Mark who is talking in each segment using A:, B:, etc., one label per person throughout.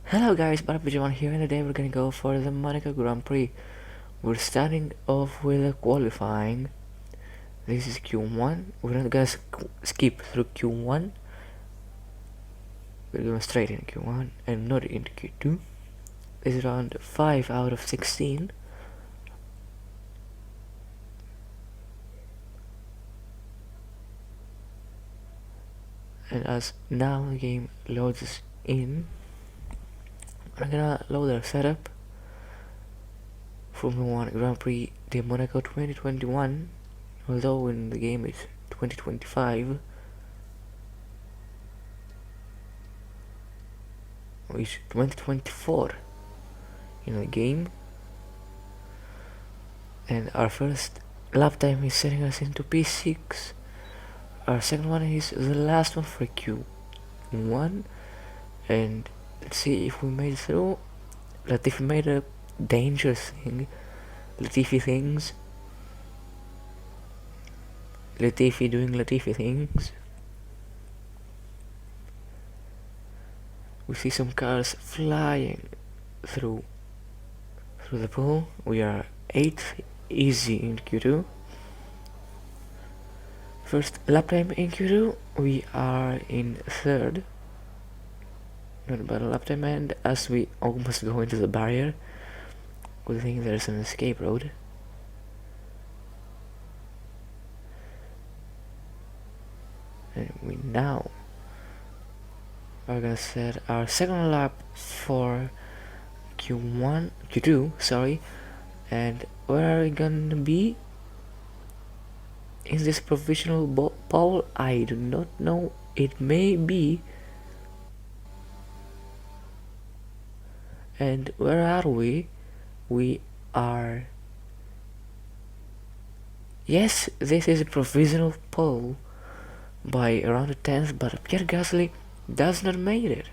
A: Hello guys, LAPPED here, and today we're gonna go for the Monaco Grand Prix. We're starting off with a qualifying. This is Q1. We're not gonna skip through Q1. We're going straight into Q1 and not into Q2. This is round 5 out of 16. And as now the game loads us in, I'm gonna load our setup. Formula 1 Grand Prix de Monaco 2021, although in the game it's 2025, which 2024 in the game. And our first lap time is setting us into P6. Our second one is the last one for Q1, and let's see if we made it through. Latifi made a dangerous thing. Latifi things. Latifi doing Latifi things. We see some cars flying through the pool. We are 8th, easy in Q2. First lap time in Q2, we are in 3rd. Not about a lap time, and as we almost go into the barrier, we think there's an escape road. And we now are gonna set our second lap for Q2, sorry. And where are we gonna be? Is this provisional pole? I do not know. It may be. And where are we? We are... Yes, this is a provisional pole by around a 10th, but Pierre Gasly does not make it.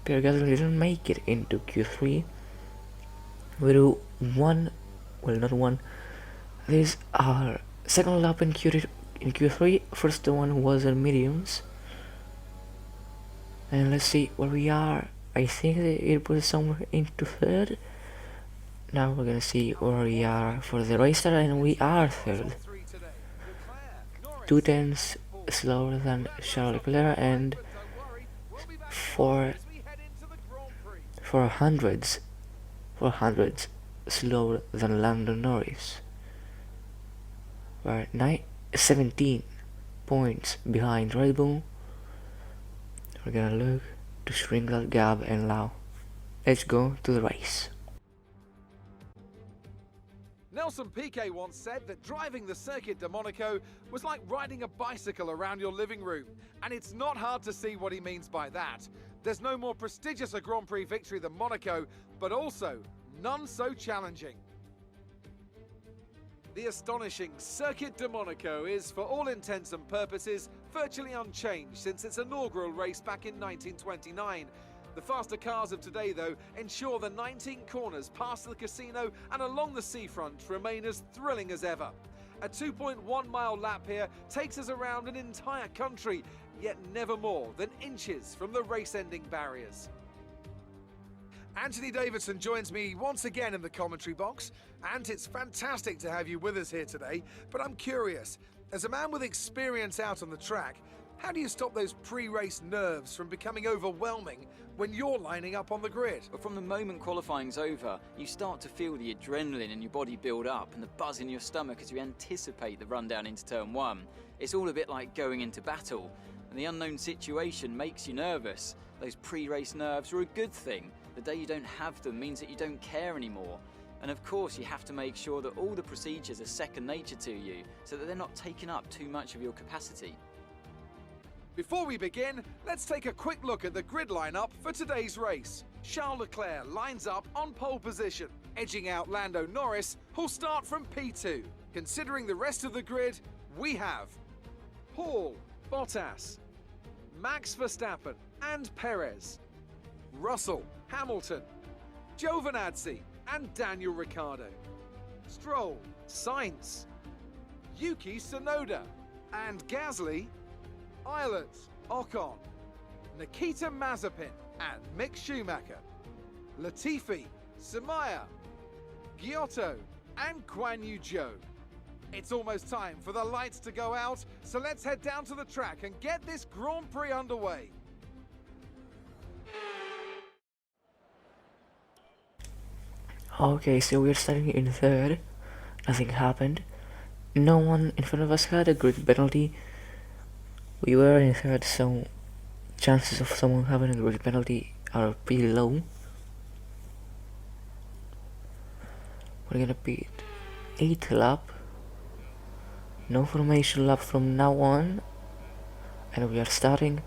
A: Pierre Gasly didn't make it into Q3. We do one, well, not one. This is our second lap in Q3. First one was on mediums. And let's see where we are. I think it was somewhere into 3rd. Now we're gonna see where we are for the race start, and we are 3rd. 2 tenths slower than Charles Leclerc, and 4 hundredths slower than Lando Norris. We're 17 points behind Red Bull. We're gonna look to shrink that gap, and now let's go to the race.
B: Nelson Piquet once said that driving the Circuit de Monaco was like riding a bicycle around your living room, and it's not hard to see what he means by that. There's no more prestigious a Grand Prix victory than Monaco, but also none so challenging. The astonishing Circuit de Monaco is, for all intents and purposes, virtually unchanged since its inaugural race back in 1929. The faster cars of today, though, ensure the 19 corners past the casino and along the seafront remain as thrilling as ever. A 2.1-mile lap here takes us around an entire country, yet never more than inches from the race-ending barriers. Anthony Davidson joins me once again in the commentary box, and it's fantastic to have you with us here today. But I'm curious, as a man with experience out on the track, how do you stop those pre-race nerves from becoming overwhelming when you're lining up on the grid?
C: But from the moment qualifying's over, you start to feel the adrenaline in your body build up and the buzz in your stomach as you anticipate the run down into turn 1. It's all a bit like going into battle, and the unknown situation makes you nervous. Those pre-race nerves are a good thing. The day you don't have them means that you don't care anymore. And of course, you have to make sure that all the procedures are second nature to you, so that they're not taking up too much of your capacity.
B: Before we begin, let's take a quick look at the grid lineup for today's race. Charles Leclerc lines up on pole position, edging out Lando Norris, who'll start from P2. Considering the rest of the grid, we have Paul, Bottas, Max Verstappen and Perez, Russell, Hamilton, Giovinazzi and Daniel Ricciardo, Stroll, Sainz, Yuki Tsunoda and Gasly, Eilert, Ocon, Nikita Mazepin, and Mick Schumacher. Latifi, Samaya, Giotto and Guan Yu Zhou. It's almost time for the lights to go out, so let's head down to the track and get this Grand Prix underway.
A: Okay, so we're starting in third. Nothing happened. No one in front of us had a grid penalty. We were in third, so chances of someone having a grid penalty are pretty low. We're gonna be 8th lap. No formation lap from now on. And we are starting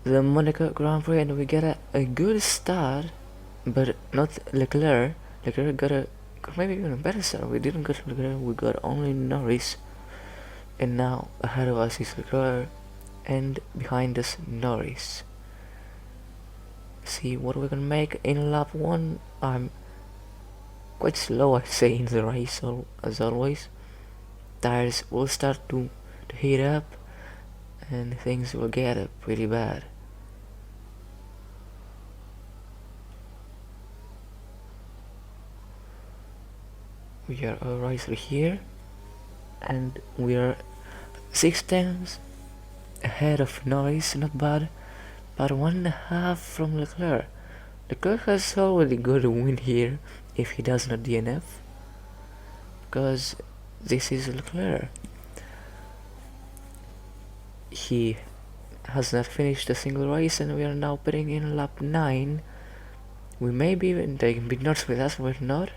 A: the Monaco Grand Prix, and we get a good start, but not Leclerc. Leclerc got maybe even a better start. We didn't get Leclerc, we got only Norris. And now ahead of us is Leclerc, and behind us Norris. See what we're gonna make in lap 1. I'm quite slow, I'd say, in the race, as always. Tires will start to heat up, and things will get pretty bad. We are right here, and we are 6 tenths ahead of Norris. Not bad, but 1.5 from Leclerc. Leclerc has already got a win here if he does not DNF, because this is Leclerc. He has not finished a single race, and we are now putting in lap 9. We may be even taking big knots with us, but not.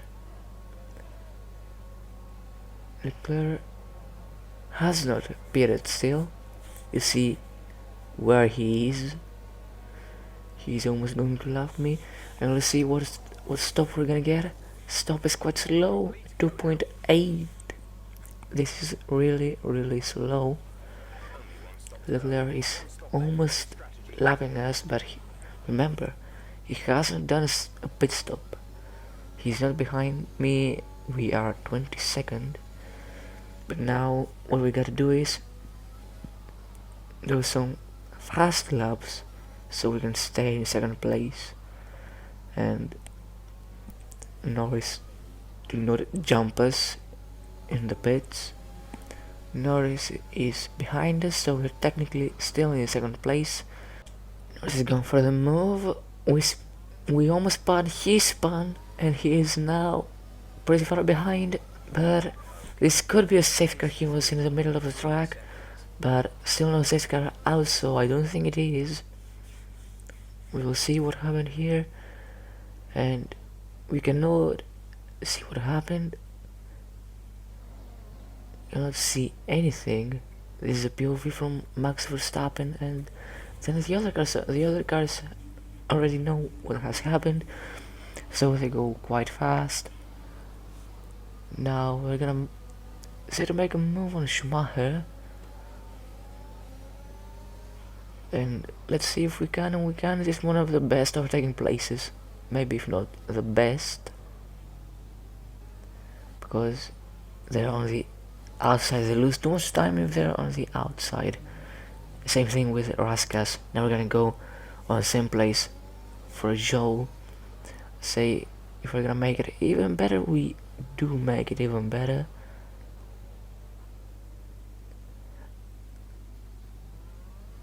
A: Leclerc has not pitted still. You see where he is. He's almost going to lap me, and let's see what stop we're gonna get. Stop is quite slow, 2.8. This is really slow. Leclerc is almost lapping us, but remember, he hasn't done a pit stop. He's not behind me. We are 22nd. But now what we gotta do is do some fast laps so we can stay in 2nd place, and Norris do not jump us in the pits. Norris is behind us, so we're technically still in 2nd place. Norris is going for the move. We almost spun, he spun, and he is now pretty far behind, but this could be a safety car. He was in the middle of the track, but still no safety car out, so I don't think it is. We will see what happened here, and we cannot see what happened. Cannot see anything. This is a POV from Max Verstappen, and then the other cars already know what has happened, so they go quite fast. Now we're gonna try to make a move on Schumacher, and let's see if we can. And we can. This is one of the best overtaking places, maybe if not the best, because they're on the outside. They lose too much time if they're on the outside. Same thing with Raskas. Now we're gonna go on the same place for Joe. Say if we're gonna make it even better, we do make it even better.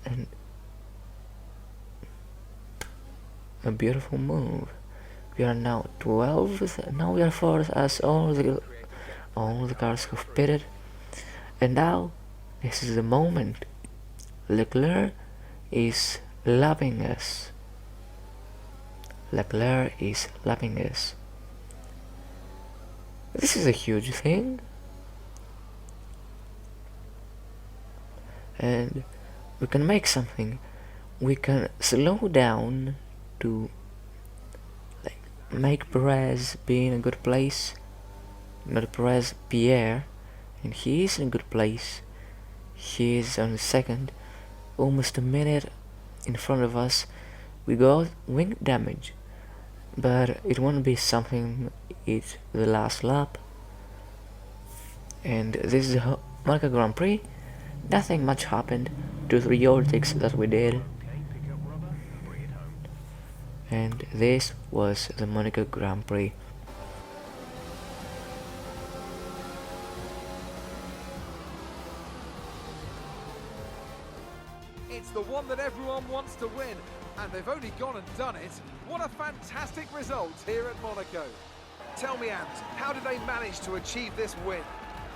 A: And a beautiful move. We are now 12th. Now we are 4th, as all the cars have pitted. And now this is the moment. Leclerc is lapping us. Leclerc is lapping us. This is a huge thing, and we can make something. We can slow down to make Perez be in a good place. Not Perez, Pierre, and he is in a good place. He is on 2nd, almost a minute in front of us. We got wing damage, but it won't be something. It's the last lap, and this is the Monaco Grand Prix. Nothing much happened. 2-3 overtakes that we did. And this was the Monaco Grand Prix.
B: It's the one that everyone wants to win, and they've only gone and done it. What a fantastic result here at Monaco. Tell me, Ant, how did they manage to achieve this win?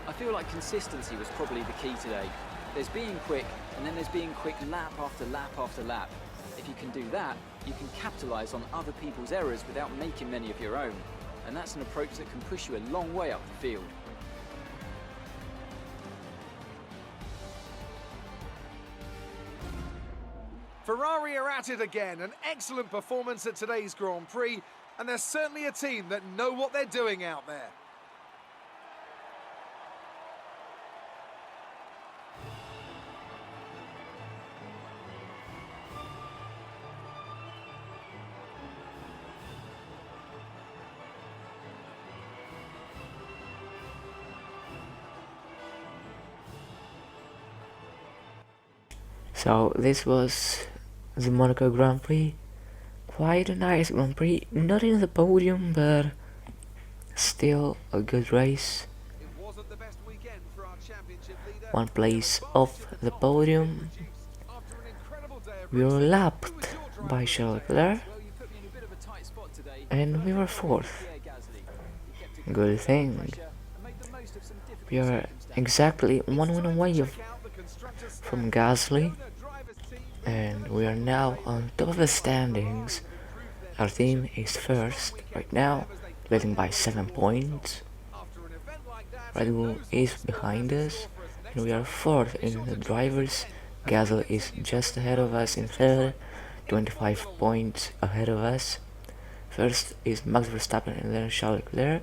C: I feel like consistency was probably the key today. There's being quick, and then there's being quick lap after lap after lap. If you can do that, you can capitalise on other people's errors without making many of your own. And that's an approach that can push you a long way up the field.
B: Ferrari are at it again, an excellent performance at today's Grand Prix, and they're certainly a team that know what they're doing out there.
A: So this was the Monaco Grand Prix. Quite a nice Grand Prix, not in the podium, but still a good race.
B: It wasn't the best weekend for our championship leader.
A: One place off the podium.
B: After an incredible day of
A: We were
B: racing,
A: lapped
B: who was your driver
A: by
B: of
A: Charles
B: the day?
A: Leclerc,
C: Well, you put me in a bit of a tight spot today.
A: and we were fourth. Good thing. We are exactly one win away from Gasly, and we are now on top of the standings. Our team is first right now, leading by 7 points. Red Bull is behind us, and we are fourth in the drivers. Gasly is just ahead of us in third, 25 points ahead of us. First is Max Verstappen and then Charles Leclerc.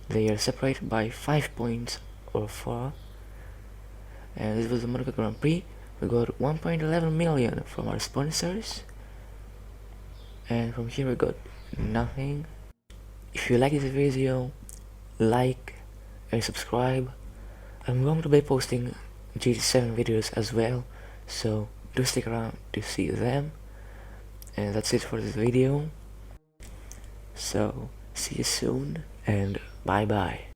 A: They are separated by 5 points or 4. And this was the Monaco Grand Prix. We got 1.11 million from our sponsors, and from here we got nothing. If you like this video, like and subscribe. I'm going to be posting GT7 videos as well, so do stick around to see them. And that's it for this video. So see you soon, and bye bye.